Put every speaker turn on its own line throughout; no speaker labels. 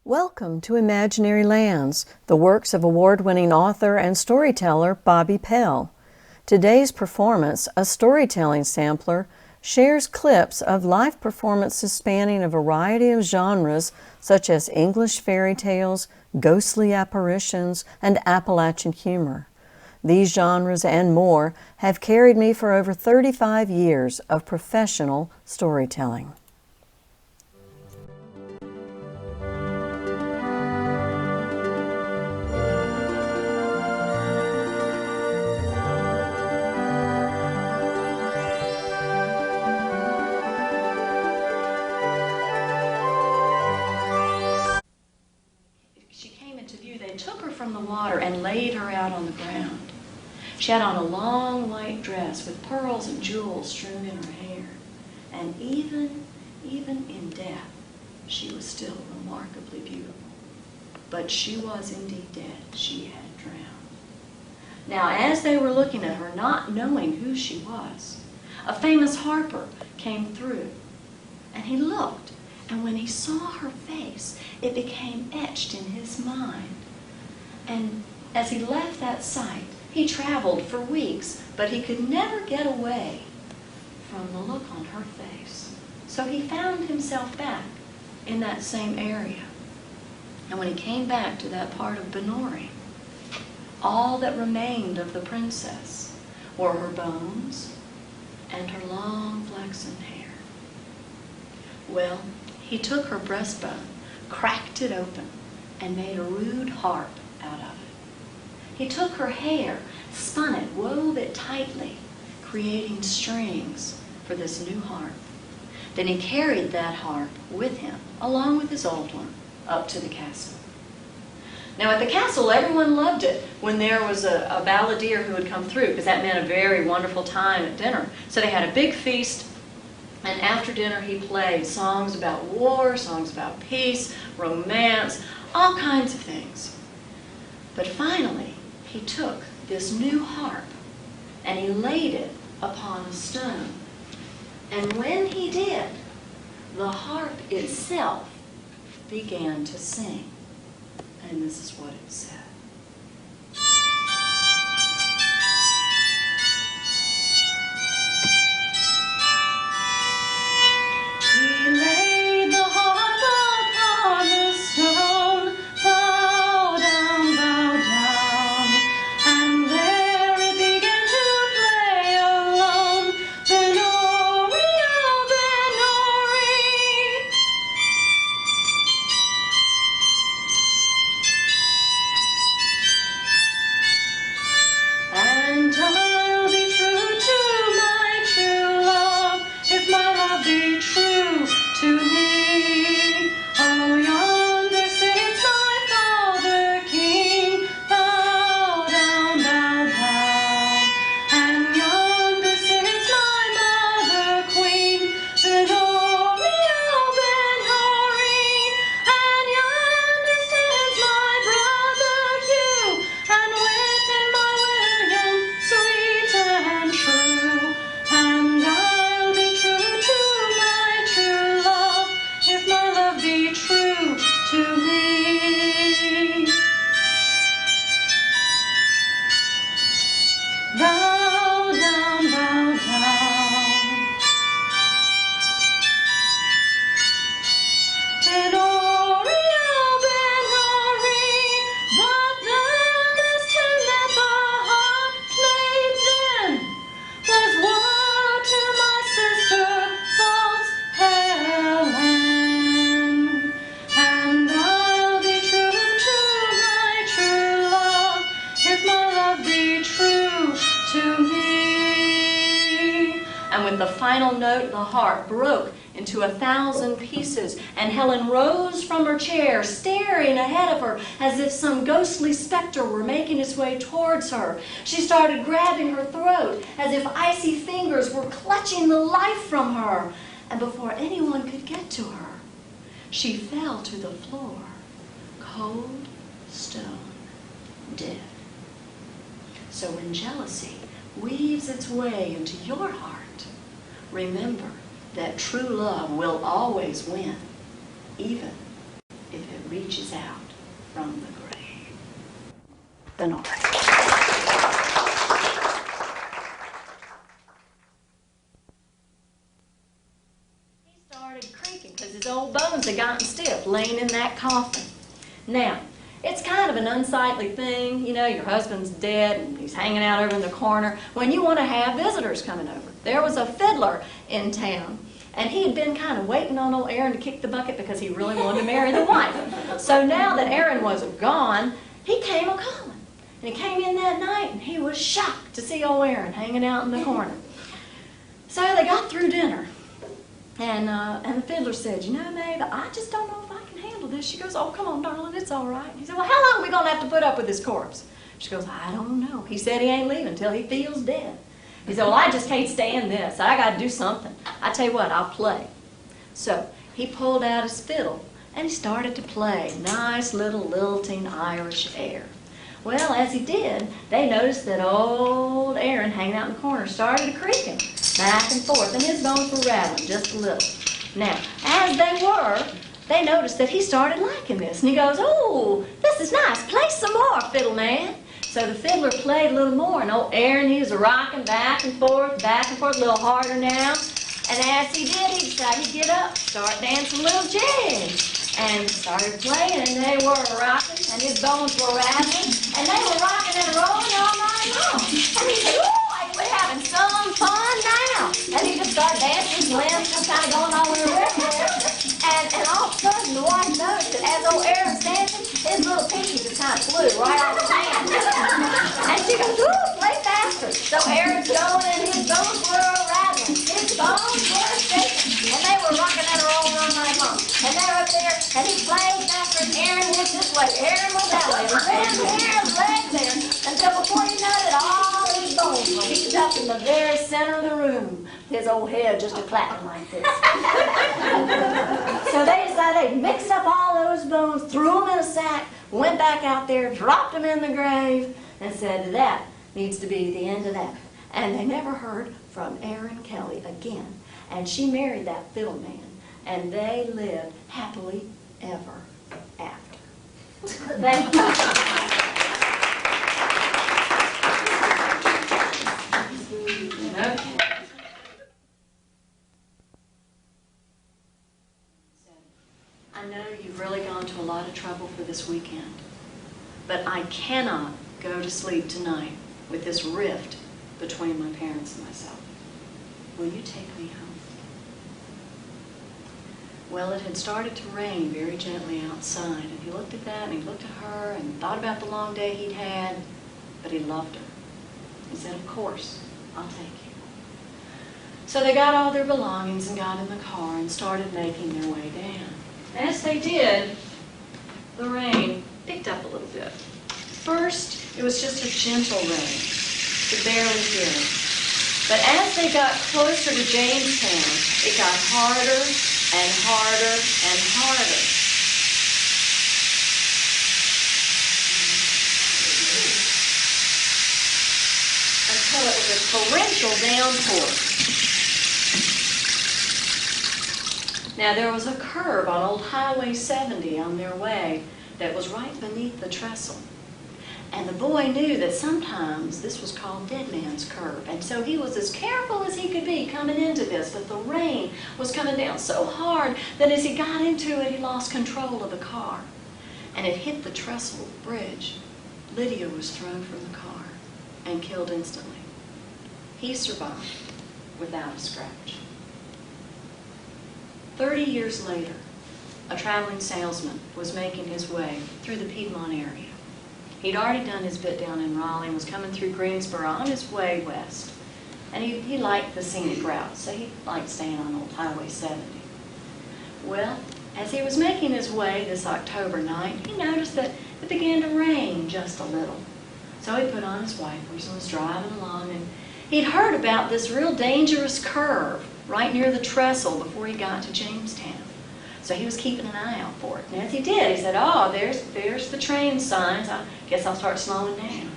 Welcome to Imaginary Lands, the works of award-winning author and storyteller Bobby Pell. Today's performance, a storytelling sampler, shares clips of live performances spanning a variety of genres such as English fairy tales, ghostly apparitions, and Appalachian humor. These genres and more have carried me for over 35 years of professional storytelling.
They took her from the water and laid her out on the ground. She had on a long white dress with pearls and jewels strewn in her hair. And even in death, she was still remarkably beautiful. But she was indeed dead. She had drowned. Now, as they were looking at her, not knowing who she was, a famous harper came through. And he looked, and when he saw her face, it became etched in his mind. And as he left that sight, he traveled for weeks, but he could never get away from the look on her face. So he found himself back in that same area. And when he came back to that part of Benori, all that remained of the princess were her bones and her long flaxen hair. Well, he took her breastbone, cracked it open, and made a rude harp out of it. He took her hair, spun it, wove it tightly, creating strings for this new harp. Then he carried that harp with him, along with his old one, up to the castle. Now at the castle, everyone loved it when there was a balladeer who would come through, because that meant a very wonderful time at dinner. So they had a big feast, and after dinner he played songs about war, songs about peace, romance, all kinds of things. But finally, he took this new harp and he laid it upon a stone. And when he did, the harp itself began to sing. And this is what it said. He laid the harp upon the stone, bow down, and there it began to play alone. Benori, oh Benori. And I'll be true to my true love, if my love be true to me. Oh, yonder sits my father king, bow down, and yonder sits my mother queen, Benori, oh Benori, and yonder stands my brother Hugh, and with him my William, sweet and true. And I'll be true to my true love, if my love be true to me. Bow down, Benori, oh Benori. But then this tune that the harp played then was woe to my sister, false Helen. And I'll be true to my true love, if my love be true to me. And with the final note, the harp broke into 1,000 pieces, and Helen rose from her chair, staring ahead of her as if some ghostly specter were making its way towards her. She started grabbing her throat as if icy fingers were clutching the life from her. And before anyone could get to her, she fell to the floor, cold stone dead. So when jealousy weaves its way into your heart, remember that true love will always win, even if it reaches reaches out from the grave. The narrator. He started creaking because his old bones had gotten stiff laying in that coffin. Now, it's kind of an unsightly thing, you know, your husband's dead and he's hanging out over in the corner when you want to have visitors coming over. There was a fiddler in town, and he had been kind of waiting on old Aaron to kick the bucket because he really wanted to marry the wife. So now that Aaron was gone, he came a-calling. And he came in that night, and he was shocked to see old Aaron hanging out in the corner. So they got through dinner, and the fiddler said, you know, Maeve, I just don't know if I can handle this. She goes, oh, come on, darling, it's all right. He said, well, how long are we going to have to put up with this corpse? She goes, I don't know. He said he ain't leaving until he feels dead. He said, well, I just can't stand this. I got to do something. I tell you what, I'll play. So he pulled out his fiddle, and he started to play nice little lilting Irish air. Well, as he did, they noticed that old Aaron hanging out in the corner started to creaking back and forth, and his bones were rattling just a little. Now, as they noticed that he started liking this, and he goes, oh, this is nice. Play some more, fiddle man. So the fiddler played a little more, and old Aaron, he was rocking back and forth, a little harder now. And as he did, he decided he'd get up, start dancing a little jig. And started playing, and they were rocking, and his bones were rattling, and they were rocking and rolling all night long. And he said, oh, we're having some fun now. And he just started dancing, his limbs just kind of going all over everywhere. And all of a sudden, the wife noticed that as old Aaron's dancing, his little pinky just kind of flew right off his hand. And she goes, ooh, play faster. So Aaron's going, and his bones were rattling. His bones were shaking, and they were rocking and rolling all night long. And they're up there, and he played faster, and Aaron went this way, Aaron went that way, and then here, legs there, until before you know it, all his bones were heaped up in the very center of the room. His old head just a-clapping like this. So they decided they'd mixed up all those bones, threw them in a sack, went back out there, dropped them in the grave, and said, that needs to be the end of that. And they never heard from Aaron Kelly again. And she married that fiddle man, and they lived happily ever after. Thank you. Okay. I know you've really gone to a lot of trouble for this weekend, but I cannot go to sleep tonight with this rift between my parents and myself. Will you take me home? Well, it had started to rain very gently outside, and he looked at that, and he looked at her, and thought about the long day he'd had, but he loved her. He said, of course, I'll take you. So they got all their belongings and got in the car and started making their way down. As they did, the rain picked up a little bit. First, it was just a gentle rain. You could barely hear it. But as they got closer to Jamestown, it got harder and harder and harder. Until it was a torrential downpour. Now there was a curve on old Highway 70 on their way that was right beneath the trestle. And the boy knew that sometimes this was called Dead Man's Curve. And so he was as careful as he could be coming into this. But the rain was coming down so hard that as he got into it, he lost control of the car. And it hit the trestle bridge. Lydia was thrown from the car and killed instantly. He survived without a scratch. 30 years later, a traveling salesman was making his way through the Piedmont area. He'd already done his bit down in Raleigh and was coming through Greensboro on his way west. And he liked the scenic route, so he liked staying on old Highway 70. Well, as he was making his way this October night, he noticed that it began to rain just a little. So he put on his wipers and was driving along, and he'd heard about this real dangerous curve right near the trestle before he got to Jamestown. So he was keeping an eye out for it. And as he did, he said, oh, there's the train signs. I guess I'll start slowing down.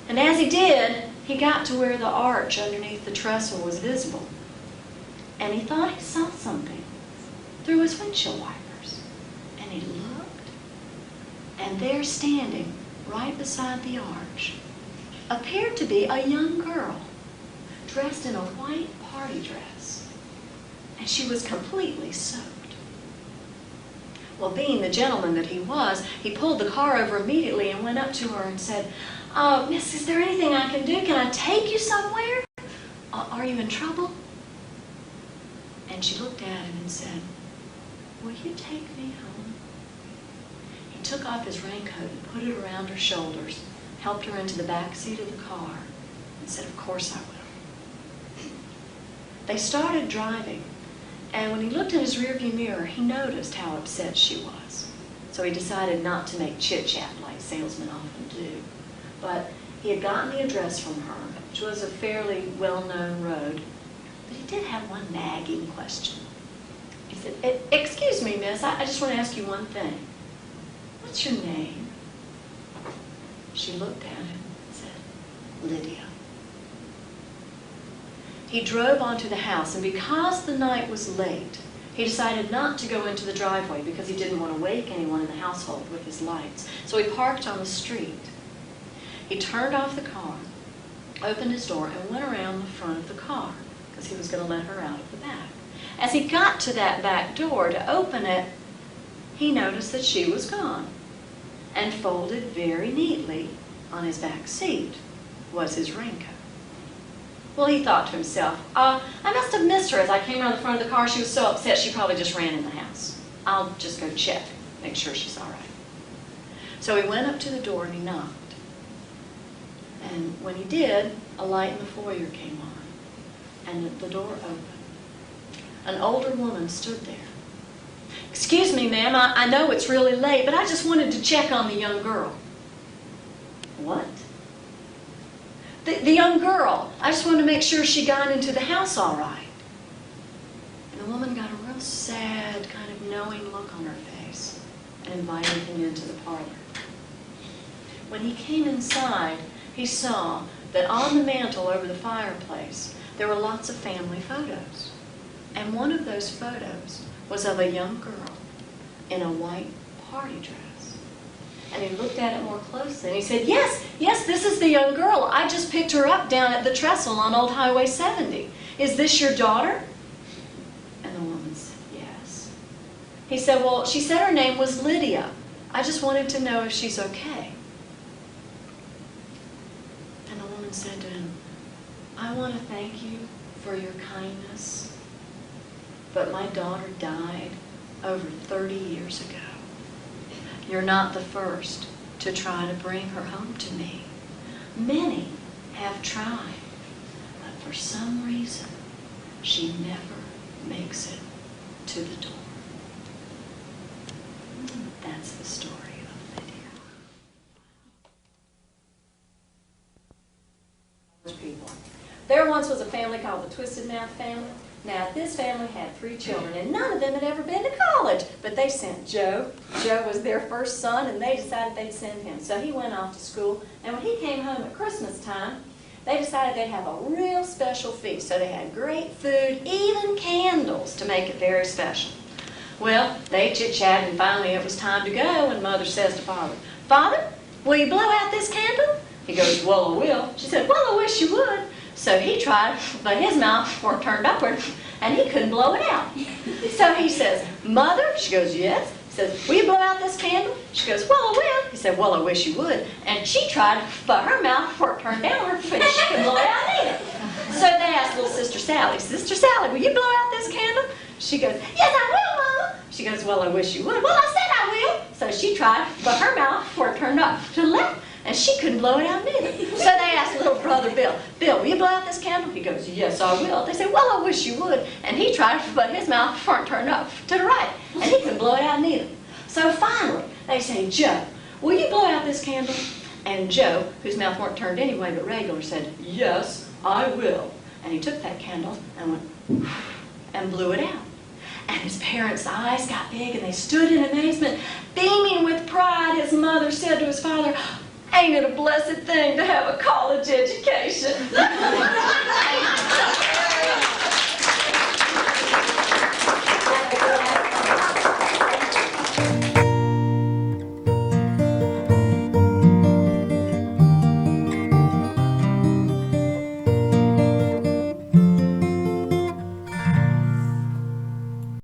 And as he did, he got to where the arch underneath the trestle was visible. And he thought he saw something through his windshield wipers. And he looked And there standing right beside the arch appeared to be a young girl dressed in a white party dress. And she was completely soaked. Well, being the gentleman that he was, he pulled the car over immediately and went up to her and said, Miss, is there anything I can do? Can I take you somewhere? Are you in trouble? And she looked at him and said, will you take me home? He took off his raincoat and put it around her shoulders, helped her into the back seat of the car, and said, of course I will. They started driving, and when he looked in his rearview mirror, he noticed how upset she was. So he decided not to make chit-chat like salesmen often do. But he had gotten the address from her, which was a fairly well-known road, but he did have one nagging question. He said, excuse me, miss, I just want to ask you one thing. What's your name? She looked at him and said, Lydia. He drove onto the house, and because the night was late, he decided not to go into the driveway because he didn't want to wake anyone in the household with his lights. So he parked on the street. He turned off the car, opened his door, and went around the front of the car because he was going to let her out of the back. As he got to that back door to open it, he noticed that she was gone. And folded very neatly on his back seat was his raincoat. Well, he thought to himself, I must have missed her as I came around the front of the car. She was so upset she probably just ran in the house. I'll just go check, make sure she's all right. So he went up to the door and he knocked. And when he did, a light in the foyer came on, and the door opened. An older woman stood there. Excuse me, ma'am, I know it's really late, but I just wanted to check on the young girl. What? The young girl. I just wanted to make sure she got into the house all right. And the woman got a real sad, kind of knowing look on her face and invited him into the parlor. When he came inside, he saw that on the mantel over the fireplace, there were lots of family photos. And one of those photos was of a young girl in a white party dress. And he looked at it more closely and he said, yes, this is the young girl. I just picked her up down at the trestle on Old Highway 70. Is this your daughter? And the woman said, yes. He said, well, she said her name was Lydia. I just wanted to know if she's okay. And the woman said to him, I want to thank you for your kindness, but my daughter died over 30 years ago. You're not the first to try to bring her home to me. Many have tried, but for some reason, she never makes it to the door. That's the story of Lydia. People. There once was a family called the Twisted Mouth family. Now, this family had 3 children, and none of them had ever been to college. But they sent Joe. Joe was their first son, and they decided they'd send him. So he went off to school, and when he came home at Christmas time, they decided they'd have a real special feast. So they had great food, even candles to make it very special. Well, they chit-chatted, and finally it was time to go, and Mother says to Father, Father, will you blow out this candle? He goes, well, I will. She said, well, I wish you would. So he tried, but his mouth was turned upward, and he couldn't blow it out. So he says, Mother? She goes, yes. He says, will you blow out this candle? She goes, well, I will. He said, well, I wish you would. And she tried, but her mouth was turned downward, but she couldn't blow it out either. So they asked little Sister Sally, Sister Sally, will you blow out this candle? She goes, yes, I will, Mama. She goes, well, I wish you would. Well, I said I will. So she tried, but her mouth was turned up to the left, and she couldn't blow it out neither. So they asked little brother Bill, Bill, will you blow out this candle? He goes, yes, I will. They said, well, I wish you would. And he tried, but his mouth wasn't turned up to the right, and he couldn't blow it out neither. So finally, they say, Joe, will you blow out this candle? And Joe, whose mouth weren't turned anyway but regular, said, yes, I will. And he took that candle and went and blew it out. And his parents' eyes got big, and they stood in amazement. Beaming with pride, his mother said to his father, ain't it a blessed thing to have a college education?